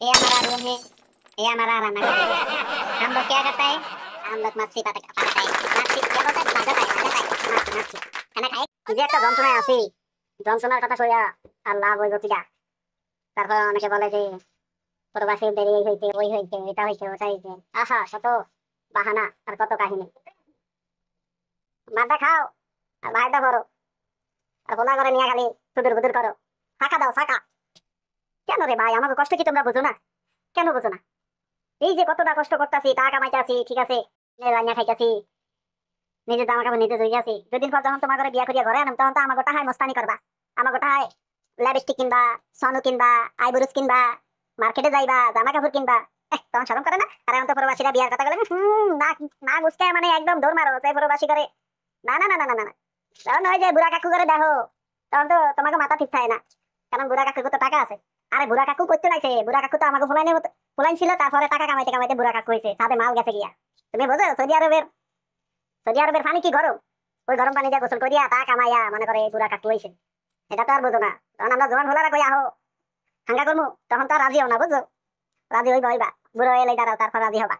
ये हमारा रूम है, ये हमारा रान्ना घर है। हम लोग क्या करता है? हम लोग मच्छी पकड़ता है। मच्छी क्या बोलता है? लागत है, मच्छी मच्छी। खाना खाए? যে একটা যন্ত্রণায় আছি, যন্ত্রণার কথা কইয়া আর লাভ হইব কিনা। তারপর অনেকে বলে যে প্রবাসী বেরিয়ে হইতে ওই হইতে এটা হইতে ওটা হইতে। আহা কত বাহানা আর কত কাহিনী। মাথা খাও আর ভাইটা করো আর গোলা করে নিয়ে খালি সুদূর বুদুর করো। ফাঁকা দাও ফাঁকা। কেন রে ভাই, আমাকে কষ্ট কি তোমরা বুঝো না? কেন বুঝো না? এই যে কতটা কষ্ট করতেছি, টাকা কামাইতেছি, ঠিক আছে, রান্না খাইতেছি, নিজের জামা কাপড় নিজে ধুই আছি। দুদিন পর যখন তোমার ঘরে বিয়া করিয়া ঘরে আনম, তখন তো আমাকে টাহায় মস্তানি করবা। আমাকে টাহায় লিপস্টিক কিনবা, সনু কিনবা, আইব্রোজ কিনবা, মার্কেটে যাইবা, জামা কাপড় কিনবা। তখন শরম করে না? আর এখন তো প্রবাসীরা বিয়ার কথা বলে না না গুছকে মানে একদম দৌড় মারো সেই প্রবাসী করে। না না না না না না না, তখন ওই যে বুড়া কাকু করে দেখো, তখন তো তোমাকে মাথা ঠিক থাকে না, কারণ বুড়া কাকু তো টাকা আছে। আরে বুড়া কাকু করতে লাগছে, বুড়া কাকু তো আমাকে ফুলাইন ছিল, তারপরে টাকা কামাইতে কামাইতে বুড়া কাকু হয়েছে, সাথে মাল গেছে গিয়া। তুমি বোঝো সৌদি আরবের পানি কি গরম? ওই গরম পানি দিয়ে গোসল করিয়া তা কামাইয়া মনে করে বুড়া কাকু হয়েছে। এটা তো আর বোঝো না। তখন আমরা জোয়ান হলারা কই আহো হাঙ্গা করবো, তখন তো আর রাজি হও না, বুঝছো? রাজি হইবা হইবা, বুড়ো এলে দাঁড়াও তারপর রাজি হবা।